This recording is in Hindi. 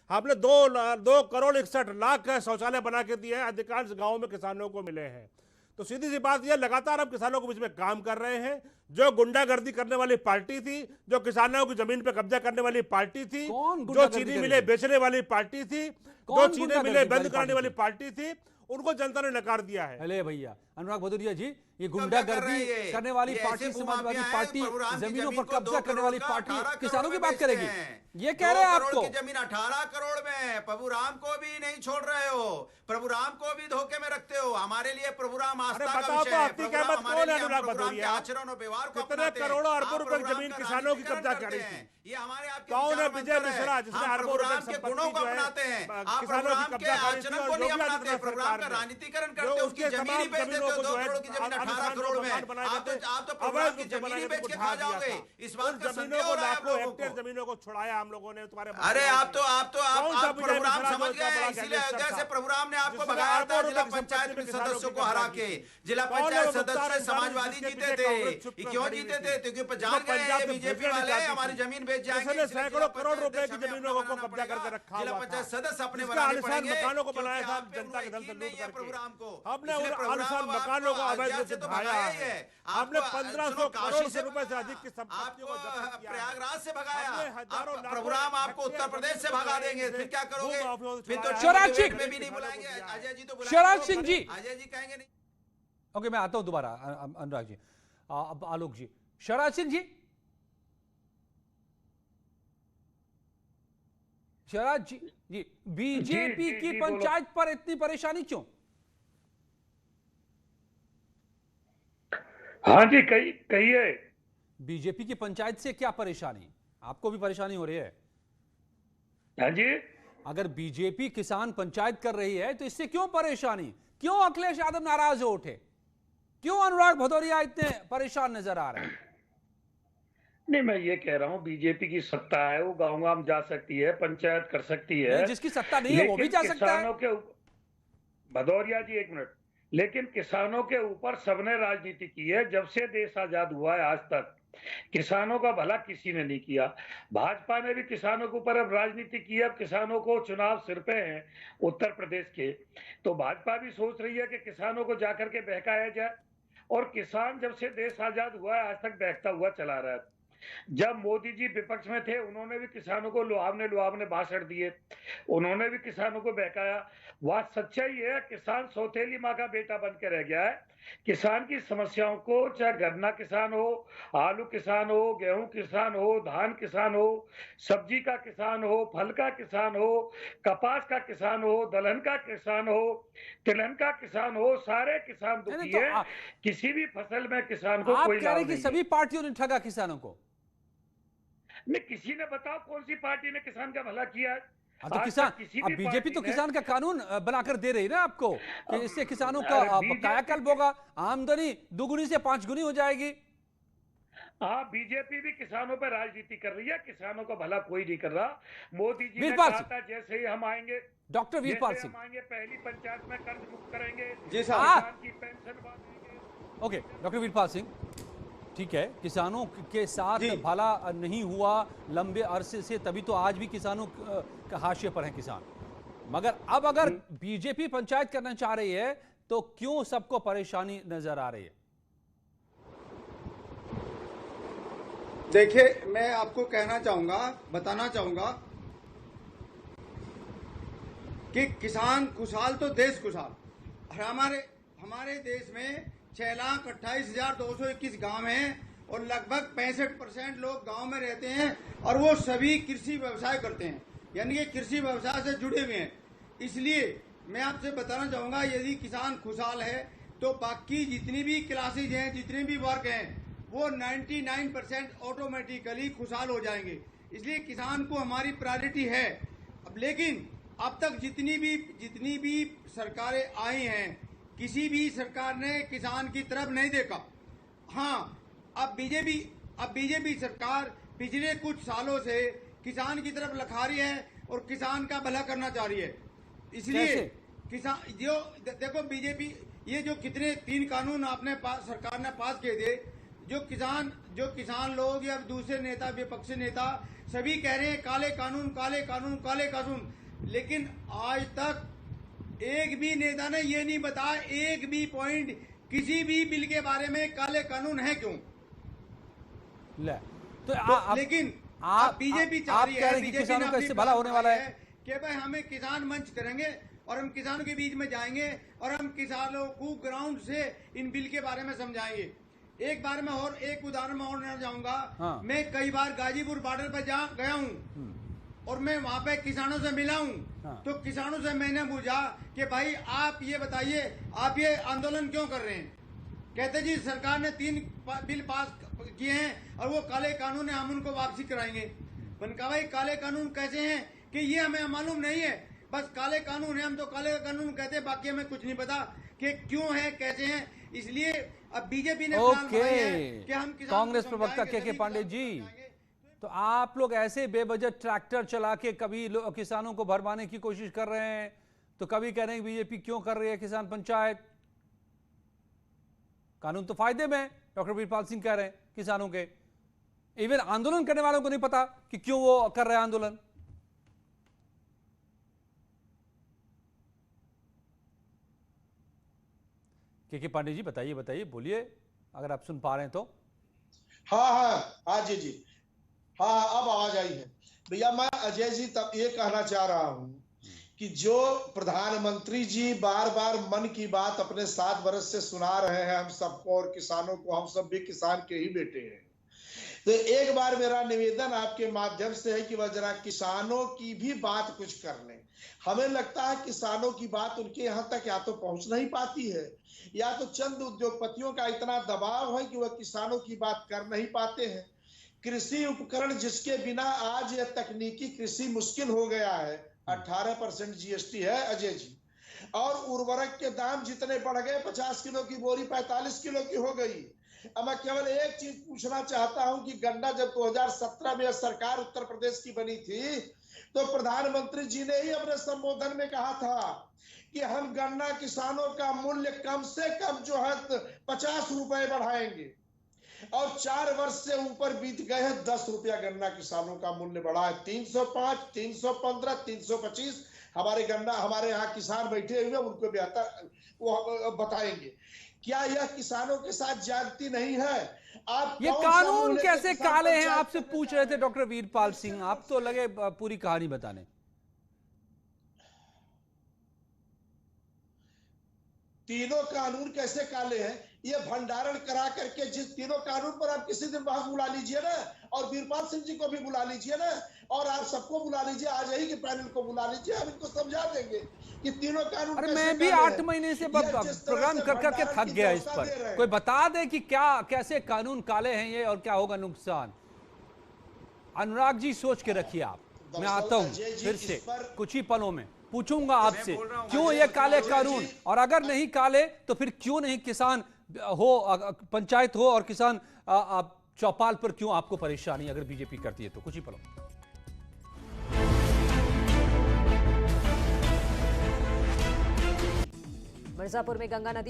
आपने 2 करोड़ 61 लाख शौचालय बना के दिए हैं, अधिकांश गांवों में किसानों को मिले हैं। तो सीधी सी बात यह, लगातार हम किसानों के बीच में काम कर रहे हैं। जो गुंडागर्दी करने वाली पार्टी थी, जो किसानों की जमीन पे कब्जा करने वाली पार्टी थी, जो चीनी मिले बेचने वाली पार्टी थी, जो चीनी मिले बंद कराने वाली पार्टी थी, उनको जनता ने नकार दिया है। अरे भैया अनुराग भदौरिया जी, ये गुंडागर्दी करने वाली पार्टी, समाजवादी पार्टी, जमीनों पर कब्जा करने वाली पार्टी किसानों की बात करेगी, ये कह रहे हैं आपको? की जमीन 18 करोड़ में प्रभु राम को भी नहीं छोड़ रहे हो, प्रभु राम को भी धोखे में रखते हो। हमारे लिए प्रभु राम आस्था का विषय है। आचरण और व्यवहार को कितने करोड़ों अरबों रुपए की जमीन किसानों की कब्जा करी थी? ये हमारे आपके कौन है विजय मिश्रा जिसने अरबों रुपए की गुणों को अपनाते हैं? आप प्रभु राम के आचरण को नहीं अपनाते, प्रभु राम का राजनीतिकरण करते हो, उसकी जमीन ही बेच देते हो। 2 करोड़ की जमीन 18 करोड़ में आप तो प्रभु राम की जमीन ही बेच के खा जाओगे। इस बात का संदेह हो रहा है आप लोगों को। जमीनों को छुड़ाया हम लोगों ने तुम्हारे। अरे आप प्रभु राम समझ गए, इसीलिए अयोध्या से प्रभु राम ने आपको भगाया था जिला पंचायत के सदस्यों को हरा के। जिला पंचायत सदस्य समाजवादी जीते थे। क्यों जीते थे? क्योंकि जान गए बीजेपी वाले हमारी जमीन बेच जाएंगे। सैकड़ों करोड़ रुपए की जमीनों को कब्जा करके रखा। जिला पंचायत सदस्य अपने मकानों को बनाया था जनता के धन से लूट करके। हमने आलिशान मकानों को अवैध रूप से ढाया है। आपने 1500 करोड़ रुपए से अधिक की संपत्ति को जब्त किया। प्रयागराज से भगाया, प्रभु राम आपको उत्तर प्रदेश से भगा देंगे, फिर क्या करोगे? फिर तो शिवराज सिंह में भी नहीं बुलाएंगे। अजय जी तो बुलाएंगे, शिवराज सिंह जी, अजय जी कहेंगे नहीं। ओके, मैं आता हूं दोबारा अनुराग जी, आलोक जी। शिवराज सिंह जी, शिवराज जी, बीजेपी की पंचायत पर इतनी परेशानी क्यों? हाँ जी, कहिए। बीजेपी की पंचायत से क्या परेशानी? आपको भी परेशानी हो रही है? हाँ जी, अगर बीजेपी किसान पंचायत कर रही है तो इससे क्यों परेशानी? क्यों अखिलेश यादव नाराज हो उठे? क्यों अनुराग भदौरिया इतने परेशान नजर आ रहे हैं? नहीं, मैं ये कह रहा हूँ बीजेपी की सत्ता है, वो गाँव जा सकती है, पंचायत कर सकती है। जिसकी सत्ता नहीं है वो भी जा सकता है। भदौरिया जी एक मिनट, लेकिन किसानों के ऊपर सबने राजनीति की है। जब से देश आजाद हुआ है आज तक किसानों का भला किसी ने नहीं किया। भाजपा ने भी किसानों के ऊपर अब राजनीति की है। अब किसानों को चुनाव सिर पे हैं उत्तर प्रदेश के, तो भाजपा भी सोच रही है कि किसानों को जाकर के बहकाया जाए। और किसान जब से देश आजाद हुआ है आज तक बहकता हुआ चला रहा है। जब मोदी जी विपक्ष में थे उन्होंने भी किसानों को लुभावने भाषण दिए, उन्होंने भी किसानों को बहकाया। बात सच्चाई है, किसान सौतेली माँ का बेटा बन के रह गया है। किसान की समस्याओं को, चाहे गन्ना किसान हो, आलू किसान हो, गेहूं किसान हो, धान किसान हो, सब्जी का किसान हो, फल का किसान हो, कपास का किसान हो, दलहन का किसान हो, तिलहन का किसान हो, सारे किसान दुखी है। किसी भी फसल में किसान को कोई लाभ नहीं। सभी पार्टियों ने ठगा किसानों को। नहीं, किसी ने बताओ कौन सी पार्टी ने किसान का भला किया है? तो किसान, अब बीजेपी तो किसान का कानून बनाकर दे रही है ना आपको कि इससे किसानों का कायाकल्प होगा, आमदनी दुगुनी से 5 गुनी हो जाएगी। हाँ, बीजेपी भी किसानों पर राजनीति कर रही है, किसानों का भला कोई नहीं कर रहा। मोदी जी ने कहा था जैसे ही हम आएंगे, डॉक्टर वीरपाल सिंह आएंगे पहली पंचायत में कर्ज मुक्त करेंगे, जी साहब की पेंशन बांटेंगे। ओके, डॉक्टर वीरपाल सिंह, ठीक है, किसानों के साथ भला नहीं हुआ लंबे अरसे से, तभी तो आज भी किसानों का हाशिए पर हैं किसान। मगर अब अगर बीजेपी पंचायत करना चाह रही है तो क्यों सबको परेशानी नजर आ रही है? देखिए, मैं आपको कहना चाहूंगा, बताना चाहूंगा कि किसान खुशहाल तो देश खुशहाल। हमारे देश में 6,28,221 गांव हैं और लगभग 65% लोग गांव में रहते हैं और वो सभी कृषि व्यवसाय करते हैं, यानी कि कृषि व्यवसाय से जुड़े हुए हैं। इसलिए मैं आपसे बताना चाहूंगा, यदि किसान खुशहाल है तो बाकी जितनी भी क्लासेज हैं, जितने भी वर्ग हैं, वो 99% ऑटोमेटिकली खुशहाल हो जाएंगे। इसलिए किसान को हमारी प्रायोरिटी है। अब लेकिन अब तक जितनी भी सरकारें आई हैं, किसी भी सरकार ने किसान की तरफ नहीं देखा। हाँ, अब बीजेपी सरकार पिछले कुछ सालों से किसान की तरफ लखा रही है और किसान का भला करना चाह रही है। इसलिए किसान जो देखो, बीजेपी ये जो कितने 3 कानून सरकार ने पास किए थे, जो किसान लोग या दूसरे नेता, विपक्षी नेता सभी कह रहे हैं काले कानून, काले कानून, काले कानून, लेकिन आज तक एक भी नेता ने ये नहीं बताया, एक भी पॉइंट किसी भी बिल के बारे में काले कानून है क्यों। ले तो लेकिन आप बीजेपी चाह रही है, बीजेपी किसानों का इससे भला होने वाला है कि भाई हमें किसान मंच करेंगे और हम किसानों के बीच में जाएंगे और हम किसानों को ग्राउंड से इन बिल के बारे में समझाएंगे। एक बार मैं और एक उदाहरण में और लेना चाहूंगा। हाँ। मैं कई बार गाजीपुर बॉर्डर पर गया हूँ और मैं वहां पे किसानों से मिला हूँ। हाँ। तो किसानों से मैंने पूछा कि भाई आप ये बताइए, आप ये आंदोलन क्यों कर रहे हैं। कहते जी सरकार ने 3 बिल पास किए हैं और वो काले कानून है, हम उनको वापसी कराएंगे। मैंने कहा भाई काले कानून कैसे हैं कि ये हमें मालूम नहीं है, बस काले कानून है, हम तो काले कानून कहते हैं, बाकी हमें कुछ नहीं पता कि क्यों है, कैसे हैं। इसलिए अब बीजेपी ने प्लान बनाया है कि हम कांग्रेस प्रवक्ता के पांडे जी, तो आप लोग ऐसे बेबजट ट्रैक्टर चला के कभी किसानों को भरमाने की कोशिश कर रहे हैं, तो कभी कह रहे हैं बीजेपी क्यों कर रही है किसान पंचायत। कानून तो फायदे में है, डॉक्टर वीरपाल सिंह कह रहे हैं किसानों के। इवन आंदोलन करने वालों को नहीं पता कि क्यों वो कर रहे हैं आंदोलन। के पांडे जी बताइए, बोलिए अगर आप सुन पा रहे हैं तो। हाँ जी हाँ अब आवाज आई है। भैया मैं अजय जी तब ये कहना चाह रहा हूं कि जो प्रधानमंत्री जी बार बार मन की बात अपने 7 वर्ष से सुना रहे हैं हम सबको और किसानों को, हम सब भी किसान के ही बेटे हैं। तो एक बार मेरा निवेदन आपके माध्यम से है कि वह जरा किसानों की भी बात कुछ कर लें। हमें लगता है किसानों की बात उनके यहाँ तक या तो पहुंच नहीं पाती है, या तो चंद उद्योगपतियों का इतना दबाव है कि वह किसानों की बात कर नहीं पाते हैं। कृषि उपकरण जिसके बिना आज यह तकनीकी कृषि मुश्किल हो गया है, 18% जीएसटी है अजय जी, और उर्वरक के दाम जितने बढ़ गए, 50 किलो की बोरी 45 किलो की हो गई। अब मैं केवल एक चीज पूछना चाहता हूं कि गन्ना जब 2017 में सरकार उत्तर प्रदेश की बनी थी तो प्रधानमंत्री जी ने ही अपने संबोधन में कहा था कि हम गन्ना किसानों का मूल्य कम से कम जो है 50 रुपए बढ़ाएंगे, और 4 वर्ष से ऊपर बीत गए हैं, 10 रुपया गन्ना किसानों का मूल्य बढ़ा है। 305, 315, 325 हमारे यहाँ किसान बैठे हुए, उनको बेहतर वो बताएंगे। क्या यह किसानों के साथ जागती नहीं है? आप ये कानून कैसे काले हैं आपसे पूछ रहे थे डॉक्टर वीरपाल सिंह, आप तो लगे पूरी कहानी बताने। तीनों कानून कैसे काले हैं? ये भंडारण करा करके जिस तीनों कानून पर आप किसी दिन बहस बुला लीजिए ना, और वीरपाल सिंह जी को भी बुला लीजिए ना, और आप सबको बुला लीजिए, आज ही के पैनल को बुला लीजिए, हम इनको समझा देंगे कि तीनों कानून। अरे मैं भी 8 महीने से प्रोग्राम कर करके थक गया इस पर। कोई बता दे कि क्या कैसे कानून काले हैं ये और क्या होगा नुकसान। अनुराग जी सोच के रखिए आप, मैं आता हूं फिर से कुछ ही पलों में पूछूंगा आपसे क्यों ये काले कानून, और अगर नहीं काले तो फिर क्यों नहीं किसान हो, पंचायत हो और किसान चौपाल पर क्यों आपको परेशानी अगर बीजेपी करती है तो। कुछ ही पलों। मिर्जापुर में गंगा नदी